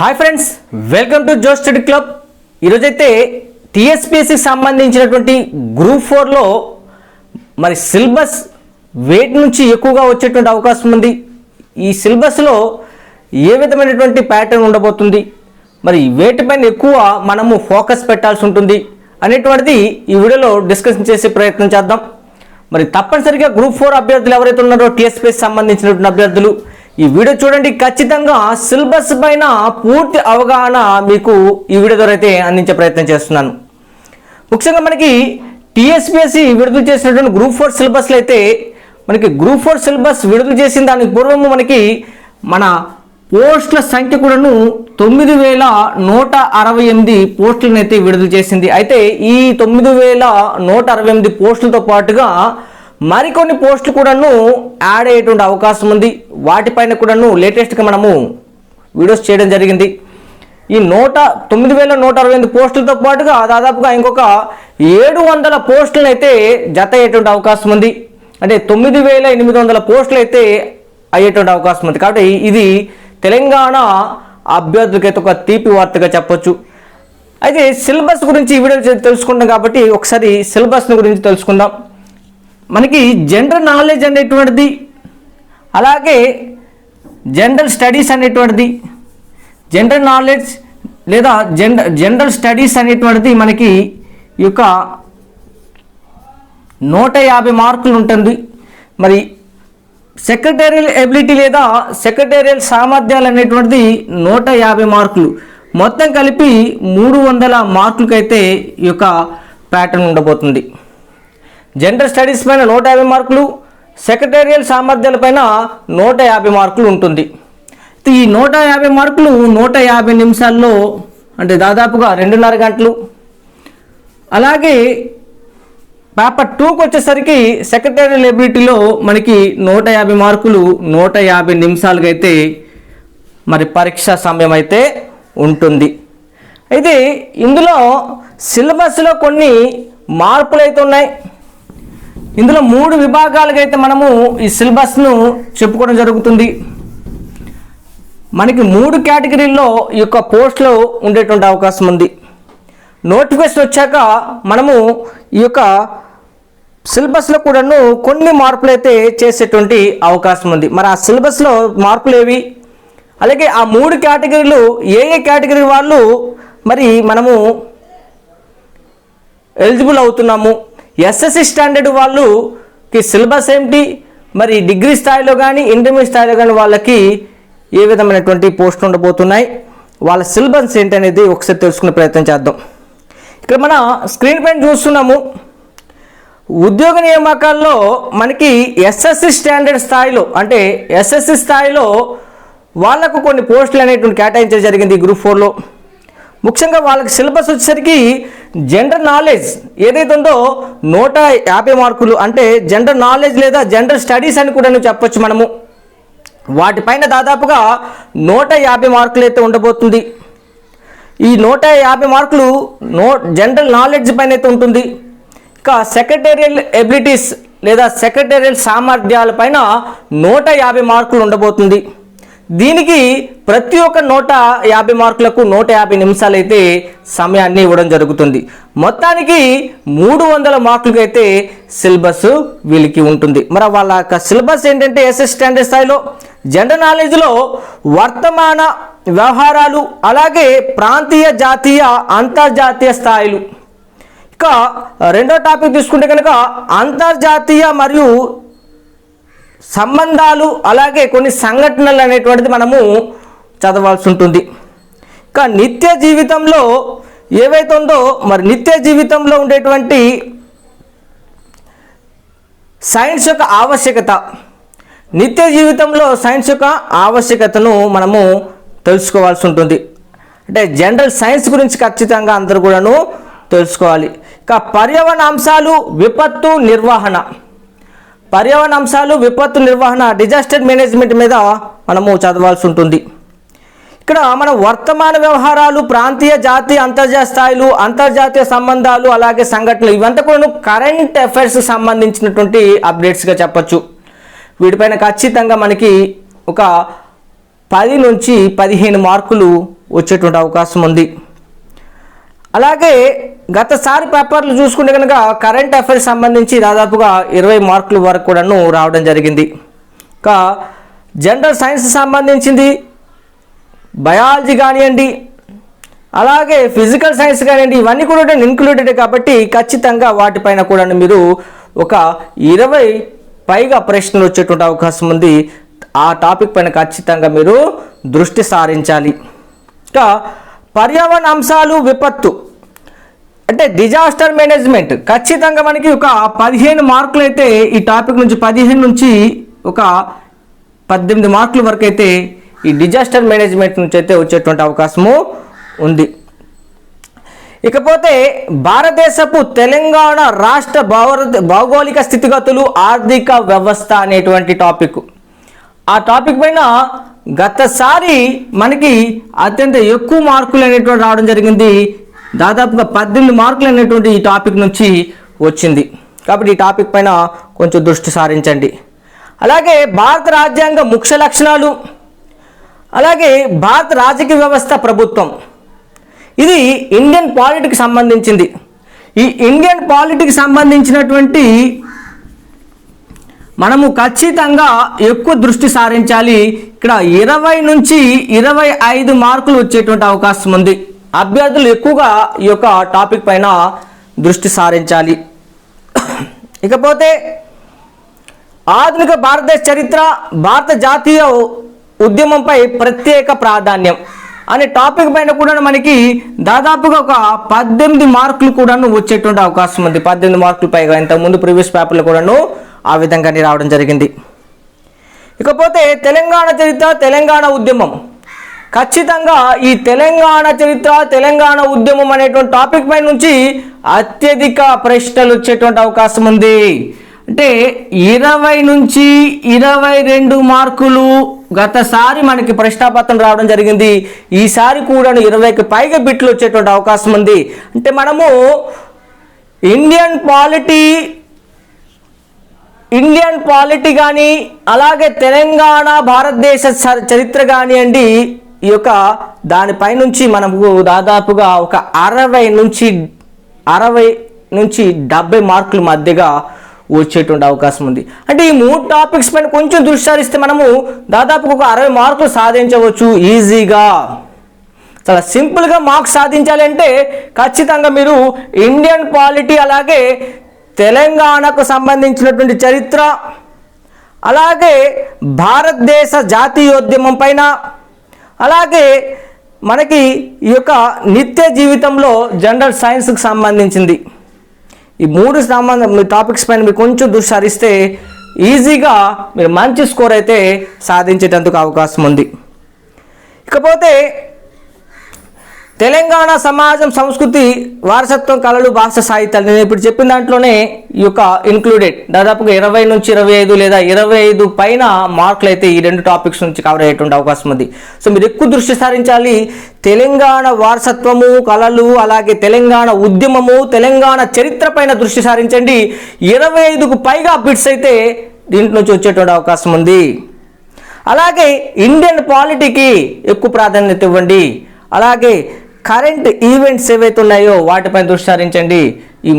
Hi friends, welcome to జోష్ study club. ఈరోజైతే టీఎస్పీఎస్సీకి సంబంధించినటువంటి గ్రూప్ 4లో మరి సిలబస్ వెయిట్ నుంచి ఎక్కువగా వచ్చేటువంటి అవకాశం ఉంది. ఈ సిలబస్లో ఏ విధమైనటువంటి ప్యాటర్న్ ఉండబోతుంది, మరి వెయిట్ పైన ఎక్కువ మనము ఫోకస్ పెట్టాల్సి ఉంటుంది అనేటువంటిది ఈ వీడియోలో డిస్కషన్ చేసే ప్రయత్నం చేద్దాం. మరి తప్పనిసరిగా గ్రూప్ 4 అభ్యర్థులు ఎవరైతే ఉన్నారో టీఎస్పీఎస్సీ సంబంధించినటువంటి అభ్యర్థులు ఈ వీడియో చూడండి. ఖచ్చితంగా సిలబస్ పైన పూర్తి అవగాహన మీకు ఈ వీడియో ద్వారా అయితే అందించే ప్రయత్నం చేస్తున్నాను. ముఖ్యంగా మనకి టీఎస్పీఎస్సీ విడుదల చేసినటువంటి గ్రూప్ 4 సిలబస్లో అయితే మనకి గ్రూప్ 4 సిలబస్ విడుదల చేసిన దానికి పూర్వము మనకి మన పోస్టుల సంఖ్య కూడాను 9168 పోస్టులను అయితే విడుదల చేసింది. అయితే ఈ 9168 పోస్టులతో పాటుగా మరికొన్ని పోస్టులు కూడాను యాడ్ అయ్యేటువంటి అవకాశం ఉంది. వాటిపైన కూడాను లేటెస్ట్గా మనము వీడియోస్ చేయడం జరిగింది. ఈ 9168 పోస్టులతో పాటుగా దాదాపుగా ఇంకొక 700 పోస్టులను అయితే జత అయ్యేటువంటి అవకాశం ఉంది. అంటే 9800 పోస్టులు అయితే అయ్యేటువంటి అవకాశం ఉంది. కాబట్టి ఇది తెలంగాణ అభ్యర్థులకైతే ఒక తీపి వార్తగా చెప్పొచ్చు. అయితే సిలబస్ గురించి ఈ వీడియో తెలుసుకుంటాం కాబట్టి ఒకసారి సిలబస్ గురించి తెలుసుకుందాం. మనకి జనరల్ నాలెడ్జ్ అనేటువంటిది, అలాగే జనరల్ స్టడీస్ అనేటువంటిది, జనరల్ నాలెడ్జ్ లేదా జనరల్ స్టడీస్ అనేటువంటిది మనకి ఈ యొక్క 150 మార్కులు ఉంటుంది. మరి సెక్రటేరియల్ ఎబిలిటీ లేదా సెక్రటేరియల్ సామర్థ్యాలు అనేటువంటిది 150 మార్కులు. మొత్తం కలిపి 300 మార్కులకైతే ఈ యొక్క ప్యాటర్న్ ఉండబోతుంది. జనరల్ స్టడీస్ పైన 150 మార్కులు, సెక్రటేరియల్ సామర్థ్యాల పైన 150 మార్కులు ఉంటుంది. ఈ 150 మార్కులు 150 నిమిషాల్లో అంటే దాదాపుగా 2.5 గంటలు. అలాగే పేపర్ 2కి వచ్చేసరికి సెక్రటేరియల్ ఎబిలిటీలో మనకి 150 మార్కులు 150 నిమిషాలుగా అయితే మరి పరీక్షా సమయం అయితే ఉంటుంది. అయితే ఇందులో సిలబస్లో కొన్ని మార్పులు అయితే ఉన్నాయి. ఇందులో 3 విభాగాలుగా అయితే మనము ఈ సిలబస్ను చెప్పుకోవడం జరుగుతుంది. మనకి 3 కేటగిరీల్లో ఈ యొక్క పోస్టులు ఉండేటువంటి అవకాశం ఉంది. నోటిఫికేషన్ వచ్చాక మనము ఈ యొక్క సిలబస్లో కూడాను కొన్ని మార్పులు అయితే చేసేటువంటి అవకాశం ఉంది. మరి ఆ సిలబస్లో మార్పులు ఏవి, అలాగే ఆ 3 కేటగిరీలు ఏ కేటగిరీ వాళ్ళు మరి మనము ఎలిజిబుల్ అవుతున్నాము, ఎస్ఎస్సి స్టాండర్డ్ వాళ్ళకి సిలబస్ ఏమిటి, మరి డిగ్రీ స్థాయిలో కానీ ఇంటర్మీడియట్ స్థాయిలో కానీ వాళ్ళకి ఏ విధమైనటువంటి పోస్టులు ఉండబోతున్నాయి, వాళ్ళ సిలబస్ ఏంటి అనేది ఒకసారి తెలుసుకునే ప్రయత్నం చేద్దాం. ఇక్కడ మన స్క్రీన్ పైన చూస్తున్నాము. ఉద్యోగ నియామకాల్లో మనకి ఎస్ఎస్సి స్టాండర్డ్ స్థాయిలో అంటే ఎస్ఎస్సి స్థాయిలో వాళ్లకు కొన్ని పోస్టులు అనేటువంటి కేటాయించడం జరిగింది గ్రూప్ 4లో. ముఖ్యంగా వాళ్ళకి సిలబస్ వచ్చేసరికి జనరల్ నాలెడ్జ్ ఏదైతే ఉందో 150 మార్కులు, అంటే జనరల్ నాలెడ్జ్ లేదా జనరల్ స్టడీస్ అని కూడా చెప్పొచ్చు మనము. వాటిపైన దాదాపుగా 150 మార్కులు అయితే ఉండబోతుంది. ఈ 150 మార్కులు జనరల్ నాలెడ్జ్ పైన అయితే ఉంటుంది. ఇక సెక్రటేరియల్ ఎబిలిటీస్ లేదా సెక్రటేరియల్ సామర్థ్యాల పైన 150 మార్కులు ఉండబోతుంది. దీనికి ప్రతి ఒక్క 150 మార్కులకు 150 నిమిషాలు అయితే సమయాన్ని ఇవ్వడం జరుగుతుంది. మొత్తానికి 300 మార్కులకి అయితే సిలబస్ వీళ్ళకి ఉంటుంది. మరి వాళ్ళ యొక్క సిలబస్ ఏంటంటే ఎస్ఎస్ స్టాండర్డ్ స్థాయిలో జనరల్ నాలెడ్జ్లో వర్తమాన వ్యవహారాలు, అలాగే ప్రాంతీయ, జాతీయ, అంతర్జాతీయ స్థాయిలు. ఇక రెండో టాపిక్ తీసుకుంటే కనుక అంతర్జాతీయ మరియు సంబంధాలు, అలాగే కొన్ని సంఘటనలు అనేటువంటిది మనము చదవాల్సి ఉంటుంది. ఇక నిత్య జీవితంలో ఏవైతే ఉందో మరి నిత్య జీవితంలో ఉండేటువంటి సైన్స్ యొక్క ఆవశ్యకత, నిత్య జీవితంలో సైన్స్ యొక్క ఆవశ్యకతను మనము తెలుసుకోవాల్సి ఉంటుంది. అంటే జనరల్ సైన్స్ గురించి ఖచ్చితంగా అందరూ కూడాను తెలుసుకోవాలి. ఇక పర్యావరణ అంశాలు, విపత్తు నిర్వహణ, పర్యావరణ అంశాలు, విపత్తు నిర్వహణ, డిజాస్టర్ మేనేజ్మెంట్ మీద మనము చదవాల్సి ఉంటుంది. ఇక్కడ మన వర్తమాన వ్యవహారాలు, ప్రాంతీయ, జాతీయ, అంతర్జాతీయ స్థాయిలు, అంతర్జాతీయ సంబంధాలు, అలాగే సంఘటనలు, ఇవంతా కూడా కరెంట్ అఫైర్స్ సంబంధించినటువంటి అప్డేట్స్గా చెప్పచ్చు. వీటిపైన ఖచ్చితంగా మనకి ఒక 10 నుంచి 15 మార్కులు వచ్చేటువంటి అవకాశం ఉంది. అలాగే గతసారి పేపర్లు చూసుకుంటే కనుక కరెంట్ అఫైర్స్ సంబంధించి దాదాపుగా 20 మార్కుల వరకు కూడాను రావడం జరిగింది. ఇంకా జనరల్ సైన్స్ సంబంధించింది బయాలజీ కానివ్వండి, అలాగే ఫిజికల్ సైన్స్ కానివ్వండి, ఇవన్నీ కూడా ఇన్క్లూడెడ్ కాబట్టి ఖచ్చితంగా వాటిపైన కూడా మీరు ఒక 20 పైగా ప్రశ్నలు వచ్చేటువంటి అవకాశం ఉంది. ఆ టాపిక్ పైన ఖచ్చితంగా మీరు దృష్టి సారించాలి. ఇంకా పర్యావరణ అంశాలు, విపత్తు అంటే డిజాస్టర్ మేనేజ్మెంట్, ఖచ్చితంగా మనకి ఒక 15 మార్కులు అయితే ఈ టాపిక్ నుంచి 15 నుంచి ఒక 18 మార్కుల వరకు అయితే ఈ డిజాస్టర్ మేనేజ్మెంట్ నుంచి అయితే వచ్చేటువంటి అవకాశము ఉంది. ఇకపోతే భారతదేశపు తెలంగాణ రాష్ట్ర భౌగోళిక స్థితిగతులు, ఆర్థిక వ్యవస్థ అనేటువంటి టాపిక్. ఆ టాపిక్ పైన గతసారి మనకి అత్యంత ఎక్కువ మార్కులు అనేటువంటి రావడం జరిగింది. దాదాపుగా 18 మార్కులు అనేటువంటి ఈ టాపిక్ నుంచి వచ్చింది. కాబట్టి ఈ టాపిక్ పైన కొంచెం దృష్టి సారించండి. అలాగే భారత రాజ్యాంగ ముఖ్య లక్షణాలు, అలాగే భారత రాజకీయ వ్యవస్థ, ప్రభుత్వం, ఇది ఇండియన్ పాలిటికి సంబంధించింది. ఈ ఇండియన్ పాలిటికి సంబంధించినటువంటి మనము ఖచ్చితంగా ఎక్కువ దృష్టి సారించాలి. ఇక్కడ 20 నుంచి 25 మార్కులు వచ్చేటువంటి అవకాశం ఉంది. అభ్యర్థులు ఎక్కువగా ఈ యొక్క టాపిక్ పైన దృష్టి సారించాలి. ఇకపోతే ఆధునిక భారతదేశ చరిత్ర, భారత జాతీయ ఉద్యమంపై ప్రత్యేక ప్రాధాన్యం అనే టాపిక్ పైన కూడా మనకి దాదాపుగా ఒక 18 మార్కులు కూడాను వచ్చేటువంటి అవకాశం ఉంది. 18 మార్కులు పైగా. ఇంతకుముందు ప్రీవియస్ పేపర్లు కూడాను ఆ విధంగానే రావడం జరిగింది. ఇకపోతే తెలంగాణ చరిత్ర, తెలంగాణ ఉద్యమం, ఖచ్చితంగా ఈ తెలంగాణ చరిత్ర, తెలంగాణ ఉద్యమం అనేటువంటి టాపిక్ పై నుంచి అత్యధిక ప్రశ్నలు వచ్చేటువంటి అవకాశం ఉంది. అంటే 20 నుంచి 22 మార్కులు గతసారి మనకి ప్రశ్నాపత్రం రావడం జరిగింది. ఈసారి కూడా 20కి పైగా బిట్లు వచ్చేటువంటి అవకాశం ఉంది. అంటే మనము ఇండియన్ పాలిటీ కానీ, అలాగే తెలంగాణ భారతదేశ చరిత్ర కానివ్వండి, ఈ యొక్క దానిపై నుంచి మనకు దాదాపుగా ఒక 60 నుంచి 70 మార్కుల మధ్యగా వచ్చేటువంటి అవకాశం ఉంది. అంటే ఈ 3 టాపిక్స్ పైన కొంచెం దృష్టి సారిస్తే మనము దాదాపుగా ఒక 60 మార్కులు సాధించవచ్చు ఈజీగా. చాలా సింపుల్గా మార్క్స్ సాధించాలి అంటే ఖచ్చితంగా మీరు ఇండియన్ పాలిటీ, అలాగే తెలంగాణకు సంబంధించినటువంటి చరిత్ర, అలాగే భారతదేశ జాతీయోద్యమం పైన, అలాగే మనకి ఈ యొక్క నిత్య జీవితంలో జనరల్ సైన్స్కి సంబంధించింది, ఈ 3 టాపిక్స్ పైన మీరు కొంచెం దృష్టి సారిస్తే ఈజీగా మీరు మంచి స్కోర్ అయితే సాధించేటందుకు అవకాశం ఉంది. ఇకపోతే తెలంగాణ సమాజం, సంస్కృతి, వారసత్వం, కళలు, భాష, సాహిత్యాలు, నేను ఇప్పుడు చెప్పిన దాంట్లోనే ఈ యొక్క ఇన్క్లూడెడ్ దాదాపుగా 20 నుంచి 25 లేదా 25 పైన మార్కులు అయితే ఈ 2 టాపిక్స్ నుంచి కవర్ అయ్యేటువంటి అవకాశం ఉంది. సో మీరు ఎక్కువ దృష్టి సారించాలి. తెలంగాణ వారసత్వము, కళలు, అలాగే తెలంగాణ ఉద్యమము, తెలంగాణ చరిత్ర పైన దృష్టి సారించండి. 25కు పైగా బిట్స్ అయితే దీంట్లో నుంచి వచ్చేటువంటి అవకాశం ఉంది. అలాగే ఇండియన్ పాలిటీకి ఎక్కువ ప్రాధాన్యత ఇవ్వండి. అలాగే కరెంట్ ఈవెంట్స్ ఏవైతే ఉన్నాయో వాటిపైన దృష్టి సారించండి. ఈ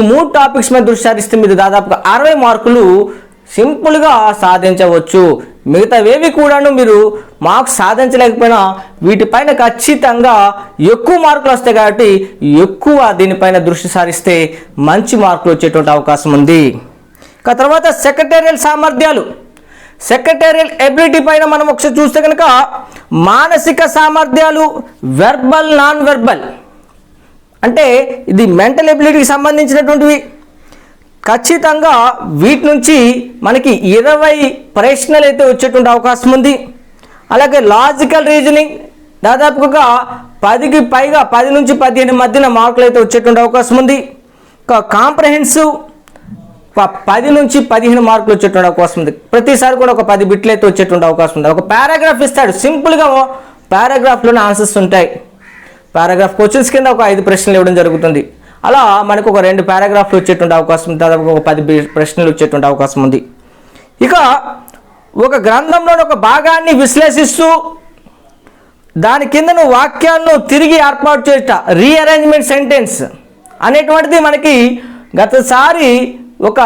3 టాపిక్స్ మీద దృష్టి సారిస్తే మీరు దాదాపుగా 60 మార్కులు సింపుల్గా సాధించవచ్చు. మిగతావేవి కూడాను మీరు మార్క్స్ సాధించలేకపోయినా వీటిపైన ఖచ్చితంగా ఎక్కువ మార్కులు వస్తాయి కాబట్టి ఎక్కువ దీనిపైన దృష్టి సారిస్తే మంచి మార్కులు వచ్చేటువంటి అవకాశం ఉంది. ఇక తర్వాత సెక్రటేరియల్ సామర్థ్యాలు, సెక్రటేరియల్ ఎబిలిటీ పైన మనం ఒకసారి చూస్తే కనుక మానసిక సామర్థ్యాలు, వెర్బల్, నాన్ వెర్బల్, అంటే ఇది మెంటల్ ఎబిలిటీకి సంబంధించినటువంటివి. ఖచ్చితంగా వీటి నుంచి మనకి 20 ప్రశ్నలు అయితే వచ్చేటువంటి అవకాశం ఉంది. అలాగే లాజికల్ రీజనింగ్ దాదాపుగా 10కి పైగా 10 నుంచి 15 మధ్యన మార్కులు అయితే వచ్చేటువంటి అవకాశం ఉంది. కాంప్రహెన్సివ్ 10 నుంచి 15 మార్కులు వచ్చేటువంటి అవకాశం ఉంది. ప్రతిసారి కూడా ఒక 10 బిట్లు అయితే వచ్చేటువంటి అవకాశం ఉంది. ఒక పారాగ్రాఫ్ ఇస్తాడు, సింపుల్గా పారాగ్రాఫ్లోనే ఆన్సర్స్ ఉంటాయి. పారాగ్రాఫ్ క్వశ్చన్స్ కింద ఒక 5 ప్రశ్నలు ఇవ్వడం జరుగుతుంది. అలా మనకు ఒక 2 పారాగ్రాఫ్లు వచ్చేటువంటి అవకాశం ఉంది. దాదాపు ఒక 10 ప్రశ్నలు వచ్చేటువంటి అవకాశం ఉంది. ఇక ఒక గ్రంథంలోని ఒక భాగాన్ని విశ్లేషిస్తూ దాని కిందను వాక్యాలను తిరిగి ఏర్పాటు చేయుట, రీఅరేంజ్మెంట్ సెంటెన్స్ అనేటువంటిది మనకి గతసారి ఒక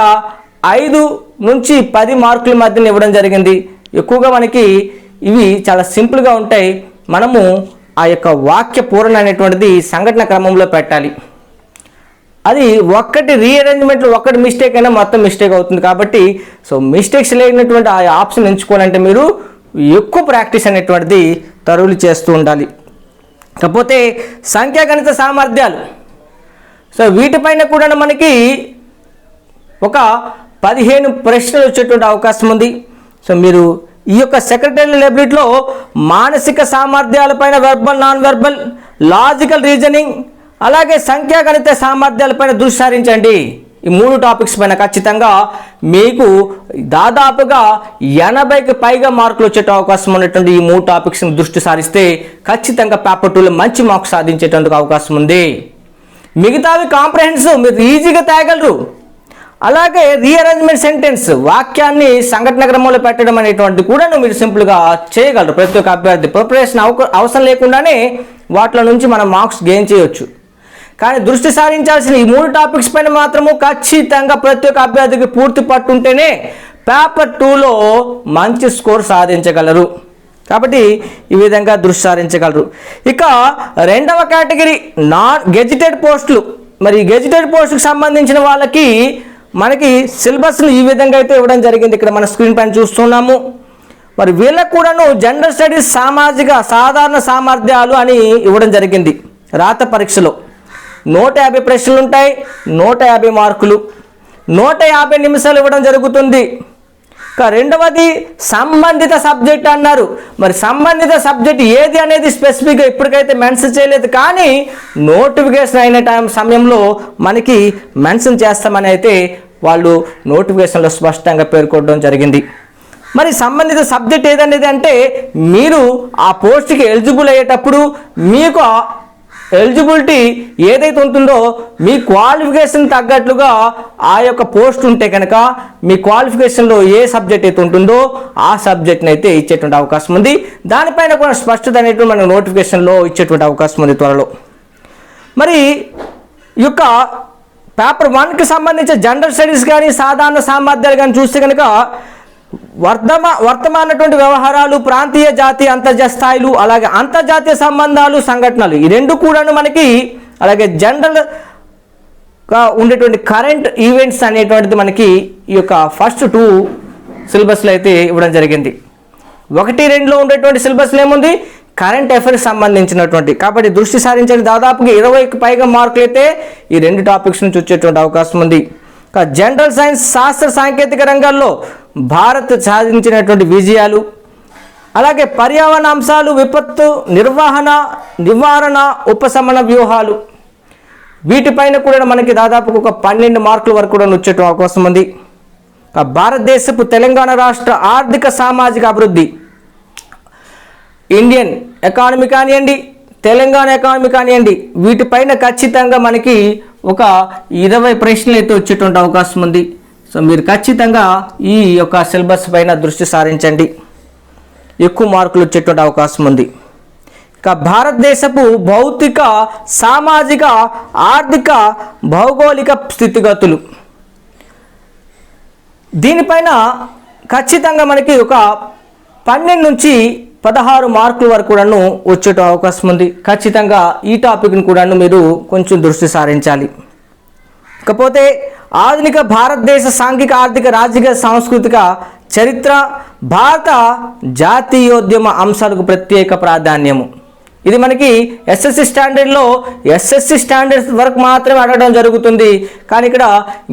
5 నుంచి 10 మార్కుల మధ్యన ఇవ్వడం జరిగింది. ఎక్కువగా మనకి ఇవి చాలా సింపుల్గా ఉంటాయి. మనము ఆ యొక్క వాక్య పూరణ అనేటువంటిది సంఘటన క్రమంలో పెట్టాలి. అది ఒక్కటి రీఅరేంజ్మెంట్లో ఒక్కటి మిస్టేక్ అయినా మొత్తం మిస్టేక్ అవుతుంది. కాబట్టి సో మిస్టేక్స్ లేనటువంటి ఆ ఆప్షన్ ఎంచుకోవాలంటే మీరు ఎక్కువ ప్రాక్టీస్ అనేటువంటిది తరువులు చేస్తూ ఉండాలి. కాకపోతే సంఖ్యాగణిత సామర్థ్యాలు, సో వీటిపైన కూడా మనకి ఒక 15 ప్రశ్నలు వచ్చేటువంటి అవకాశం ఉంది. సో మీరు ఈ యొక్క సెక్రటరీ లైబ్రరీలో మానసిక సామర్థ్యాలపైన verbal, non verbal, logical reasoning, అలాగే సంఖ్యాగణిత సామర్థ్యాలపైన దృష్టి సారించండి. ఈ 3 టాపిక్స్ పైన ఖచ్చితంగా మీకు దాదాపుగా 80కి పైగా మార్కులు వచ్చే అవకాశం ఉన్నటువంటి ఈ 3 టాపిక్స్ని దృష్టి సారిస్తే ఖచ్చితంగా పేపర్ 2లో మంచి మార్క్స్ సాధించేటందుకు అవకాశం ఉంది. మిగతావి కాంప్రహెన్సివ్ మీరు ఈజీగా తేగలరు. అలాగే రీఅరేంజ్మెంట్ సెంటెన్స్, వాక్యాన్ని సంఘటన క్రమంలో పెట్టడం అనేటువంటిది కూడా మీరు సింపుల్గా చేయగలరు. ప్రతి ఒక్క అభ్యర్థి ప్రిపరేషన్ అవసరం లేకుండానే వాటిలో నుంచి మనం మార్క్స్ గెయిన్ చేయొచ్చు. కానీ దృష్టి సారించాల్సిన ఈ 3 టాపిక్స్ పైన మాత్రము ఖచ్చితంగా ప్రతి ఒక్క అభ్యర్థికి పూర్తి పట్టు ఉంటేనే పేపర్ 2లో మంచి స్కోర్ సాధించగలరు. కాబట్టి ఈ విధంగా దృష్టి సారించగలరు. ఇక రెండవ కేటగిరీ నాన్ గెజిటెడ్ పోస్టులు. మరి గెజిటెడ్ పోస్టుకు సంబంధించిన వాళ్ళకి మనకి సిలబస్ను ఈ విధంగా అయితే ఇవ్వడం జరిగింది. ఇక్కడ మన స్క్రీన్ పైన చూస్తున్నాము. మరి వీళ్ళకు కూడాను జనరల్ స్టడీస్, సాధారణ సామర్థ్యాలు అని ఇవ్వడం జరిగింది. రాత పరీక్షలో 150 ప్రశ్నలు ఉంటాయి, 150 మార్కులు, 150 నిమిషాలు ఇవ్వడం జరుగుతుంది. రెండవది సంబంధిత సబ్జెక్ట్ అన్నారు. మరి సంబంధిత సబ్జెక్ట్ ఏది అనేది స్పెసిఫిక్గా ఇప్పటికైతే మెన్షన్ చేయలేదు, కానీ నోటిఫికేషన్ అయిన సమయంలో మనకి మెన్షన్ చేస్తామని అయితే వాళ్ళు నోటిఫికేషన్లో స్పష్టంగా పేర్కొనడం జరిగింది. మరి సంబంధిత సబ్జెక్ట్ ఏదనేది అంటే మీరు ఆ పోస్ట్కి ఎలిజిబుల్ అయ్యేటప్పుడు మీకు ఎలిజిబిలిటీ ఏదైతే ఉంటుందో మీ క్వాలిఫికేషన్ తగ్గట్లుగా ఆ యొక్క పోస్ట్ ఉంటే కనుక మీ క్వాలిఫికేషన్లో ఏ సబ్జెక్ట్ అయితే ఉంటుందో ఆ సబ్జెక్ట్ని అయితే ఇచ్చేటువంటి అవకాశం ఉంది. దానిపైన కూడా స్పష్టత అనేటువంటి మనకు నోటిఫికేషన్లో ఇచ్చేటువంటి అవకాశం ఉంది త్వరలో. మరి ఈ యొక్క పేపర్ 1కి సంబంధించిన జనరల్ స్టడీస్ కానీ సాధారణ సామర్థ్యాలు కానీ చూస్తే కనుక వర్తమానటువంటి వ్యవహారాలు, ప్రాంతీయ, జాతీయ, అంతర్జాతీయ స్థాయిలు, అలాగే అంతర్జాతీయ సంబంధాలు, సంఘటనలు, ఈ 2 కూడాను మనకి, అలాగే జనరల్గా ఉండేటువంటి కరెంట్ ఈవెంట్స్ అనేటువంటిది మనకి ఈ యొక్క ఫస్ట్ 2 సిలబస్లో అయితే ఇవ్వడం జరిగింది. 1, 2లో ఉండేటువంటి సిలబస్లో ఏముంది, కరెంట్ అఫైర్స్ సంబంధించినటువంటి. కాబట్టి దృష్టి సారించండి. దాదాపుగా 20కి పైగా మార్కులు అయితే ఈ 2 టాపిక్స్ నుంచి వచ్చేటువంటి అవకాశం ఉంది. జనరల్ సైన్స్, శాస్త్ర సాంకేతిక రంగాల్లో భారత్ సాధించినటువంటి విజయాలు, అలాగే పర్యావరణ అంశాలు, విపత్తు నిర్వహణ, నివారణ, ఉపశమన వ్యూహాలు, వీటిపైన కూడా మనకి దాదాపు ఒక 12 మార్కుల వరకు కూడా వచ్చే అవకాశం ఉంది. భారతదేశపు తెలంగాణ రాష్ట్ర ఆర్థిక సామాజిక అభివృద్ధి, ఇండియన్ ఎకానమీ కానివ్వండి, తెలంగాణ ఎకానమీ కానివ్వండి, వీటిపైన ఖచ్చితంగా మనకి ఒక 20 ప్రశ్నలు అయితే వచ్చేటువంటి అవకాశం ఉంది. సో మీరు ఖచ్చితంగా ఈ యొక్క సిలబస్ పైన దృష్టి సారించండి, ఎక్కువ మార్కులు వచ్చేటువంటి అవకాశం ఉంది. ఇక భారతదేశపు భౌతిక, సామాజిక, ఆర్థిక, భౌగోళిక స్థితిగతులు, దీనిపైన ఖచ్చితంగా మనకి ఒక 12 నుంచి 16 మార్కుల వరకు కూడాను వచ్చే అవకాశం ఉంది. ఖచ్చితంగా ఈ టాపిక్ని కూడాను మీరు కొంచెం దృష్టి సారించాలి. ఇకపోతే ఆధునిక భారతదేశ సాంఘిక, ఆర్థిక, రాజకీయ, సాంస్కృతిక చరిత్ర, భారత జాతీయోద్యమ అంశాలకు ప్రత్యేక ప్రాధాన్యము. ఇది మనకి ఎస్ఎస్సి స్టాండర్డ్లో ఎస్ఎస్సి స్టాండర్డ్స్ వరకు మాత్రమే అడగడం జరుగుతుంది. కానీ ఇక్కడ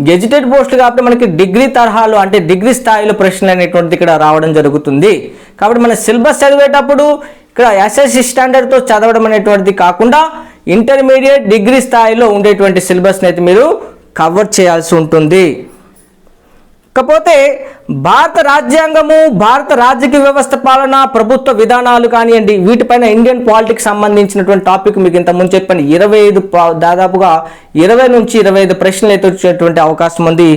గెజిటెడ్ పోస్టులు కాబట్టి మనకి డిగ్రీ తరహాలో, అంటే డిగ్రీ స్థాయిలో ప్రశ్నలు అనేటువంటిది ఇక్కడ రావడం జరుగుతుంది. కాబట్టి మన సిలబస్ చదివేటప్పుడు ఇక్కడ ఎస్ఎస్సి స్టాండర్డ్తో చదవడం అనేటువంటిది కాకుండా ఇంటర్మీడియట్, డిగ్రీ స్థాయిలో ఉండేటువంటి సిలబస్ని అయితే మీరు కవర్ చేయాల్సి ఉంటుంది. కాకపోతే భారత రాజ్యాంగము, భారత రాజకీయ వ్యవస్థ, పాలన, ప్రభుత్వ విధానాలు కానివ్వండి, వీటిపైన ఇండియన్ పాలిటిక్స్ సంబంధించినటువంటి టాపిక్ మీకు ఇంతకుముందు చెప్పాను. 25 దాదాపుగా 20 నుంచి 25 ప్రశ్నలు అయితే వచ్చేటువంటి అవకాశం ఉంది.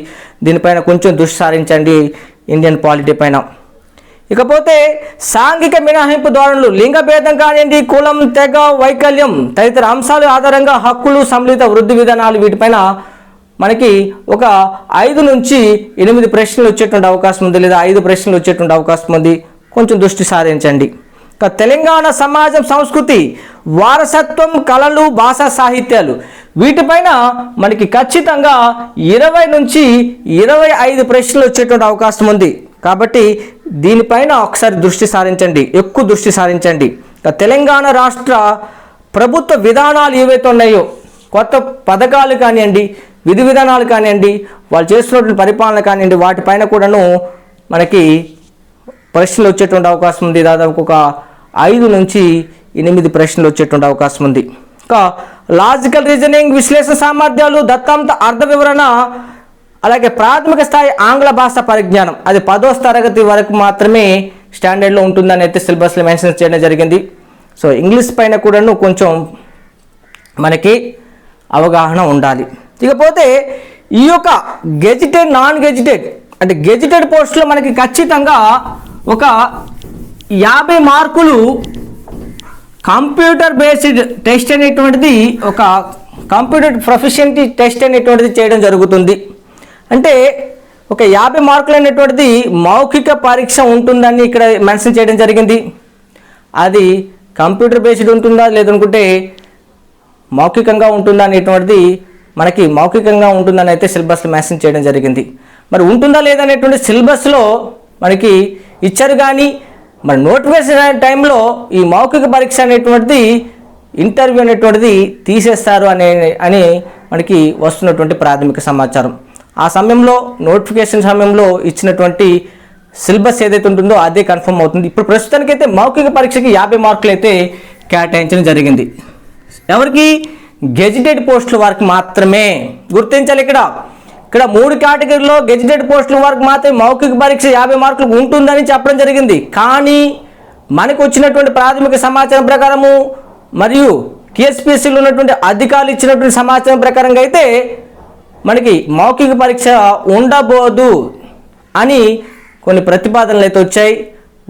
దీనిపైన కొంచెం దృష్టి సారించండి ఇండియన్ పాలిటీ పైన. ఇకపోతే సాంఘిక మినహాయింపు ధోరణులు, లింగ భేదం కానివ్వండి, కులం, తెగ, వైకల్యం తదితర అంశాల ఆధారంగా హక్కులు, సమ్మిళిత వృద్ధి విధానాలు, వీటిపైన మనకి ఒక 5 నుంచి 8 ప్రశ్నలు వచ్చేటువంటి అవకాశం ఉంది, లేదా 5 ప్రశ్నలు వచ్చేటువంటి అవకాశం ఉంది. కొంచెం దృష్టి సారించండి. తెలంగాణ సమాజం, సంస్కృతి, వారసత్వం, కళలు, భాషా సాహిత్యాలు, వీటిపైన మనకి ఖచ్చితంగా 20 నుంచి 25 ప్రశ్నలు వచ్చేటువంటి అవకాశం ఉంది. కాబట్టి దీనిపైన ఒకసారి దృష్టి సారించండి, ఎక్కువ దృష్టి సారించండి. తెలంగాణ రాష్ట్ర ప్రభుత్వ విధానాలు ఏవైతే ఉన్నాయో, కొత్త పథకాలు కానివ్వండి, విధి విధానాలు కానివ్వండి, వాళ్ళు చేస్తున్నటువంటి పరిపాలన కానివ్వండి, వాటిపైన కూడాను మనకి ప్రశ్నలు వచ్చేటువంటి అవకాశం ఉంది. దాదాపు ఒక 5 నుంచి 8 ప్రశ్నలు వచ్చేటువంటి అవకాశం ఉంది. ఇంకా లాజికల్ రీజనింగ్, విశ్లేషణ సామర్థ్యాలు, దత్తాంత అర్థ వివరణ, అలాగే ప్రాథమిక స్థాయి ఆంగ్ల భాష పరిజ్ఞానం, అది 10వ తరగతి వరకు మాత్రమే స్టాండర్డ్లో ఉంటుందని అయితే సిలబస్లో మెన్షన్ చేయడం జరిగింది. సో ఇంగ్లీష్ పైన కూడాను కొంచెం మనకి అవగాహన ఉండాలి. ఇకపోతే ఈ యొక్క గెజిటెడ్, నాన్ గెజిటెడ్ అంటే గెజిటెడ్ పోస్టులో మనకి ఖచ్చితంగా ఒక 50 మార్కులు కంప్యూటర్ బేస్డ్ టెస్ట్ అనేటువంటిది, ఒక కంప్యూటర్ ప్రొఫిషియన్సీ టెస్ట్ అనేటువంటిది చేయడం జరుగుతుంది. అంటే ఒక 50 మార్కులు అనేటువంటిది మౌఖిక పరీక్ష ఉంటుందని ఇక్కడ మెన్షన్ చేయడం జరిగింది. అది కంప్యూటర్ బేస్డ్ ఉంటుందా లేదనుకుంటే మౌఖికంగా ఉంటుందా అనేటువంటిది మనకి మౌఖికంగా ఉంటుందని అయితే సిలబస్లో మెన్షన్ చేయడం జరిగింది. మరి ఉంటుందా లేదనేటువంటి సిలబస్లో మనకి ఇచ్చారు. కానీ మరి నోటిఫికేషన్ టైంలో ఈ మౌఖిక పరీక్ష అనేటువంటిది, ఇంటర్వ్యూ అనేటువంటిది తీసేస్తారు అని మనకి వస్తున్నటువంటి ప్రాథమిక సమాచారం. ఆ సమయంలో నోటిఫికేషన్ సమయంలో ఇచ్చినటువంటి సిలబస్ ఏదైతే ఉంటుందో అదే కన్ఫర్మ్ అవుతుంది. ఇప్పుడు ప్రస్తుతానికైతే మౌఖిక పరీక్షకి 50 మార్కులు అయితే కేటాయించడం జరిగింది. ఎవరికి? గెజిటెడ్ పోస్టుల వారికి మాత్రమే. గుర్తించాలి, ఇక్కడ 3 కేటగిరీలో గెజిటెడ్ పోస్టుల వరకు మాత్రమే మౌఖిక పరీక్ష 50 మార్కులు ఉంటుందని చెప్పడం జరిగింది. కానీ మనకు వచ్చినటువంటి ప్రాథమిక సమాచారం ప్రకారము మరియు టీఎస్పీఎస్సీలో ఉన్నటువంటి అధికారులు ఇచ్చినటువంటి సమాచారం ప్రకారంగా అయితే మనకి మౌఖిక పరీక్ష ఉండబోదు అని కొన్ని ప్రతిపాదనలు అయితే వచ్చాయి.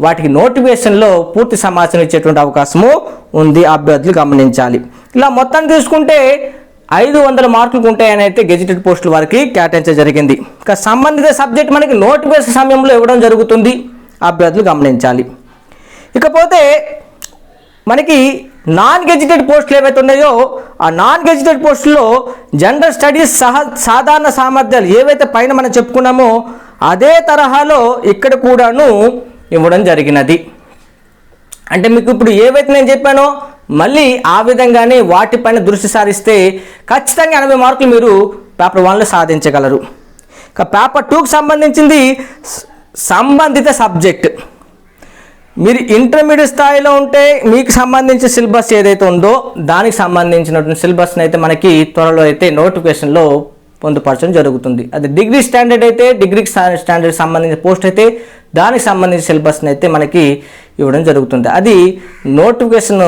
వాటికి నోటిఫికేషన్లో పూర్తి సమాచారం ఇచ్చేటువంటి అవకాశము ఉంది, అభ్యర్థులు గమనించాలి. ఇలా మొత్తాన్ని తీసుకుంటే 500 మార్కులు ఉంటాయని అయితే గెజిటెడ్ పోస్టుల వారికి కేటాయించడం జరిగింది. ఇక సంబంధిత సబ్జెక్ట్ మనకి నోటిఫికేషన్ సమయంలో ఇవ్వడం జరుగుతుంది, అభ్యర్థులు గమనించాలి. ఇకపోతే మనకి నాన్ గెజిటెడ్ పోస్టులు ఏవైతే ఉన్నాయో ఆ నాన్ గెజిటెడ్ పోస్టుల్లో జనరల్ స్టడీస్, సాధారణ సామర్థ్యాలు ఏవైతే పైన మనం చెప్పుకున్నామో అదే తరహాలో ఇక్కడ కూడాను ఇవ్వడం జరిగినది. అంటే మీకు ఇప్పుడు ఏవైతే నేను చెప్పానో మళ్ళీ ఆ విధంగానే వాటిపైన దృష్టి సారిస్తే ఖచ్చితంగా 80 మార్కులు మీరు పేపర్ 1లో సాధించగలరు. ఇక పేపర్ 2కి సంబంధించింది సంబంధిత సబ్జెక్ట్. మీరు ఇంటర్మీడియట్ స్థాయిలో ఉంటే మీకు సంబంధించిన సిలబస్ ఏదైతే ఉందో దానికి సంబంధించినటువంటి సిలబస్ని అయితే మనకి త్వరలో అయితే నోటిఫికేషన్లో పొందుపరచడం జరుగుతుంది. అది డిగ్రీ స్టాండర్డ్ అయితే డిగ్రీకి స్టాండర్డ్ సంబంధించిన పోస్ట్ అయితే దానికి సంబంధించిన సిలబస్ని అయితే మనకి ఇవ్వడం జరుగుతుంది. అది నోటిఫికేషన్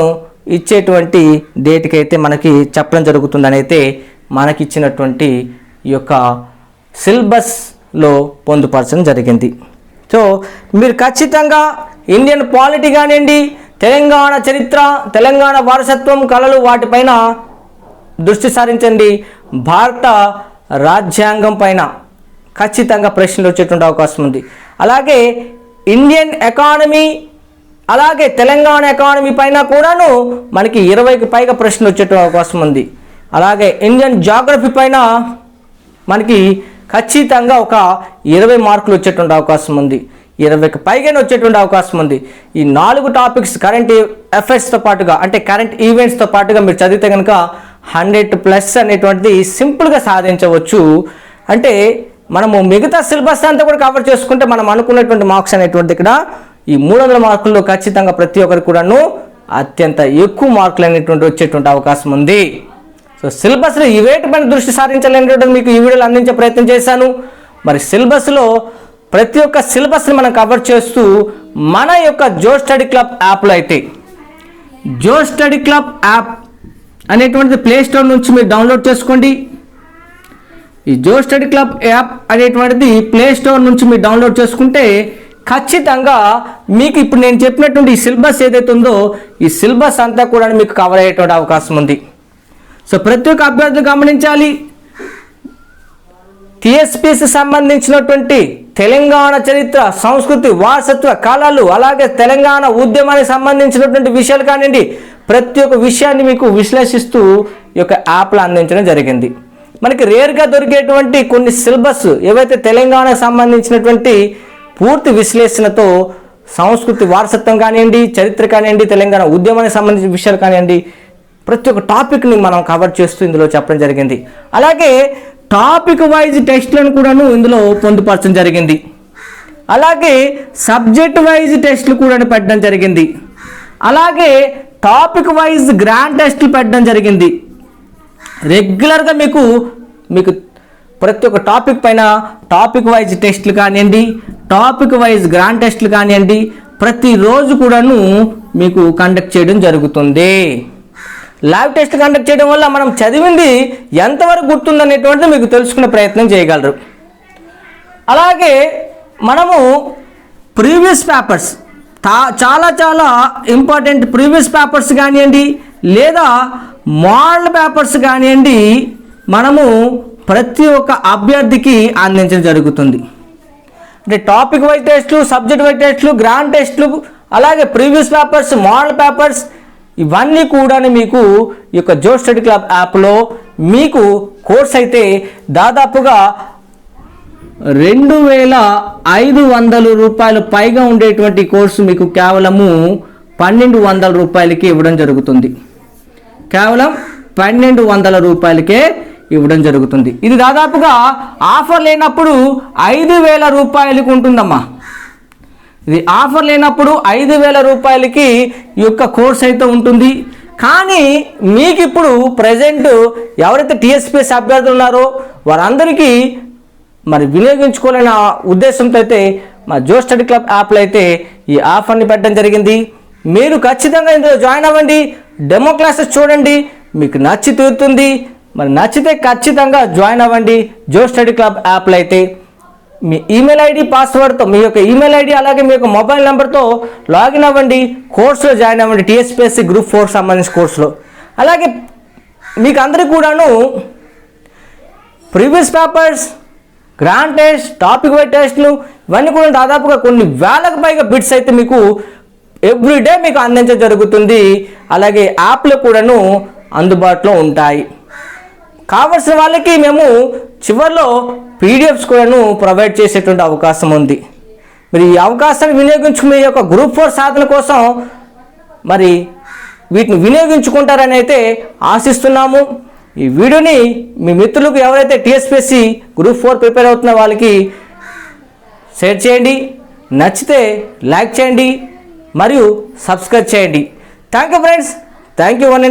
ఇచ్చేటువంటి డేట్కి అయితే మనకి చెప్పడం జరుగుతుందని అయితే మనకి ఇచ్చినటువంటి ఈ యొక్క సిలబస్లో పొందుపరచడం జరిగింది. సో మీరు ఖచ్చితంగా ఇండియన్ పాలిటీ కానివ్వండి, తెలంగాణ చరిత్ర, తెలంగాణ వారసత్వం, కళలు వాటిపైన దృష్టి సారించండి. భారత రాజ్యాంగం పైన ఖచ్చితంగా ప్రశ్నలు వచ్చేటువంటి అవకాశం ఉంది. అలాగే ఇండియన్ ఎకానమీ, అలాగే తెలంగాణ ఎకానమీ పైన కూడాను మనకి 20కి పైగా ప్రశ్నలు వచ్చేటువంటి అవకాశం ఉంది. అలాగే ఇండియన్ జాగ్రఫీ పైన మనకి ఖచ్చితంగా ఒక 20 మార్కులు వచ్చేటువంటి అవకాశం ఉంది. 20కి పైగానే వచ్చేటువంటి అవకాశం ఉంది. ఈ 4 టాపిక్స్ కరెంట్ అఫైర్స్తో పాటుగా, అంటే కరెంట్ ఈవెంట్స్తో పాటుగా మీరు చదివితే కనుక 100+ అనేటువంటిది సింపుల్గా సాధించవచ్చు. అంటే మనము మిగతా సిలబస్ అంతా కూడా కవర్ చేసుకుంటే మనం అనుకున్నటువంటి మార్క్స్ అనేటువంటిది ఇక్కడ ఈ 300 మార్కుల్లో ఖచ్చితంగా ప్రతి ఒక్కరికి కూడాను అత్యంత ఎక్కువ మార్కులు అనేటువంటి వచ్చేటువంటి అవకాశం ఉంది. సో సిలబస్లో ఇవేటిపైన దృష్టి సారించాలనేటువంటిది మీకు ఈ వీడియోలో అందించే ప్రయత్నం చేశాను. మరి సిలబస్లో ప్రతి ఒక్క సిలబస్ని మనం కవర్ చేస్తూ మన యొక్క జో స్టడీ క్లబ్ యాప్లో అయితే జో స్టడీ క్లబ్ యాప్ అనేటువంటిది ప్లే స్టోర్ నుంచి మీరు డౌన్లోడ్ చేసుకోండి. ఈ జో స్టడీ క్లబ్ యాప్ అనేటువంటిది ప్లే స్టోర్ నుంచి మీరు డౌన్లోడ్ చేసుకుంటే ఖచ్చితంగా మీకు ఇప్పుడు నేను చెప్పినటువంటి ఈ సిలబస్ ఏదైతే ఉందో ఈ సిలబస్ అంతా కూడా మీకు కవర్ అయ్యేటువంటి అవకాశం ఉంది. సో ప్రతి ఒక్క అభ్యర్థులు గమనించాలి, టీఎస్పీఎస్సీ సంబంధించినటువంటి తెలంగాణ చరిత్ర, సంస్కృతి, వారసత్వ కళలు, అలాగే తెలంగాణ ఉద్యమానికి సంబంధించినటువంటి విషయాలు కానివ్వండి, ప్రతి ఒక్క విషయాన్ని మీకు విశ్లేషిస్తూ ఈ యొక్క యాప్లో అందించడం జరిగింది. మనకి రేర్గా దొరికేటువంటి కొన్ని సిలబస్ ఏవైతే తెలంగాణకు సంబంధించినటువంటి పూర్తి విశ్లేషణతో సంస్కృతి వారసత్వం కానివ్వండి, చరిత్ర కానివ్వండి, తెలంగాణ ఉద్యమానికి సంబంధించిన విషయాలు కానివ్వండి, ప్రతి ఒక్క టాపిక్ని మనం కవర్ చేస్తూ ఇందులో చెప్పడం జరిగింది. అలాగే టాపిక్ వైజ్ టెస్ట్లను కూడాను ఇందులో పొందుపరచడం జరిగింది. అలాగే సబ్జెక్ట్ వైజ్ టెస్టులు కూడా పెట్టడం జరిగింది. అలాగే టాపిక్ వైజ్ గ్రాండ్ టెస్టులు పెట్టడం జరిగింది. రెగ్యులర్గా మీకు ప్రతి ఒక్క టాపిక్ పైన టాపిక్ వైజ్ టెస్టులు కానివ్వండి, టాపిక్ వైజ్ గ్రాండ్ టెస్టులు కానివ్వండి, ప్రతిరోజు కూడాను మీకు కండక్ట్ చేయడం జరుగుతుంది. ల్యాబ్ టెస్ట్ కండక్ట్ చేయడం వల్ల మనం చదివింది ఎంతవరకు గుర్తుందనేటువంటిది మీకు తెలుసుకునే ప్రయత్నం చేయగలరు. అలాగే మనము ప్రీవియస్ పేపర్స్ చాలా చాలా ఇంపార్టెంట్ ప్రీవియస్ పేపర్స్ కానివ్వండి లేదా మోడల్ పేపర్స్ కానివ్వండి మనము ప్రతి ఒక్క అభ్యర్థికి అందించడం జరుగుతుంది. అంటే టాపిక్ వైజ్ టెస్టులు, సబ్జెక్ట్ వైజ్ టెస్టులు, గ్రాండ్ టెస్టులు, అలాగే ప్రీవియస్ పేపర్స్, మోడల్ పేపర్స్ ఇవన్నీ కూడా మీకు ఈ యొక్క జోష్ స్టడీ క్లబ్ యాప్లో మీకు కోర్స్ అయితే దాదాపుగా 2500 రూపాయలు పైగా ఉండేటువంటి కోర్సు మీకు కేవలము 1200 రూపాయలకి ఇవ్వడం జరుగుతుంది. కేవలం 1200 రూపాయలకే ఇవ్వడం జరుగుతుంది. ఇది దాదాపుగా ఆఫర్ లేనప్పుడు 5000 రూపాయలకి ఉంటుందమ్మా. ఇది ఆఫర్ లేనప్పుడు 5000 రూపాయలకి ఈ యొక్క కోర్స్ అయితే ఉంటుంది. కానీ మీకు ఇప్పుడు ప్రజెంట్ ఎవరైతే టీఎస్పీఎస్సీ అభ్యర్థులు ఉన్నారో వారందరికీ మరి వినియోగించుకోవాలనే ఉద్దేశంతో అయితే మా జోష్ స్టడీ క్లబ్ యాప్లో అయితే ఈ ఆఫర్ని పెట్టడం జరిగింది. మీరు ఖచ్చితంగా ఇందులో జాయిన్ అవ్వండి, డెమో క్లాసెస్ చూడండి, మీకు నచ్చి తీరుతుంది. మరి నచ్చితే ఖచ్చితంగా జాయిన్ అవ్వండి జోష్ స్టడీ క్లబ్ యాప్లో అయితే. మీ ఈమెయిల్ ఐడి పాస్వర్డ్తో మీ యొక్క ఈమెయిల్ ఐడి అలాగే మీ యొక్క మొబైల్ నెంబర్తో లాగిన్ అవ్వండి, కోర్సులో జాయిన్ అవ్వండి, టీఎస్పీఎస్సీ గ్రూప్ 4 సంబంధించిన కోర్సులో. అలాగే మీకు అందరికీ కూడాను previous papers, grand test, topic wise టెస్ట్లు ఇవన్నీ కూడా దాదాపుగా కొన్ని వేలకు పైగా బిట్స్ అయితే మీకు ఎవ్రీడే మీకు అందించడం జరుగుతుంది. అలాగే యాప్లో కూడాను అందుబాటులో ఉంటాయి. కావాల్సిన వాళ్ళకి మేము చివరిలో పీడిఎఫ్స్ కూడాను ప్రొవైడ్ చేసేటువంటి అవకాశం ఉంది. మరి ఈ అవకాశాన్ని వినియోగించుకునే యొక్క గ్రూప్ 4 సాధన కోసం మరి వీటిని వినియోగించుకుంటారని అయితే ఆశిస్తున్నాము. ఈ వీడియోని మీ మిత్రులకు ఎవరైతే టీఎస్పీఎస్సీ గ్రూప్ 4 ప్రిపేర్ అవుతున్న వాళ్ళకి షేర్ చేయండి, నచ్చితే లైక్ చేయండి మరియు సబ్స్క్రైబ్ చేయండి. Thank you friends, thank you one and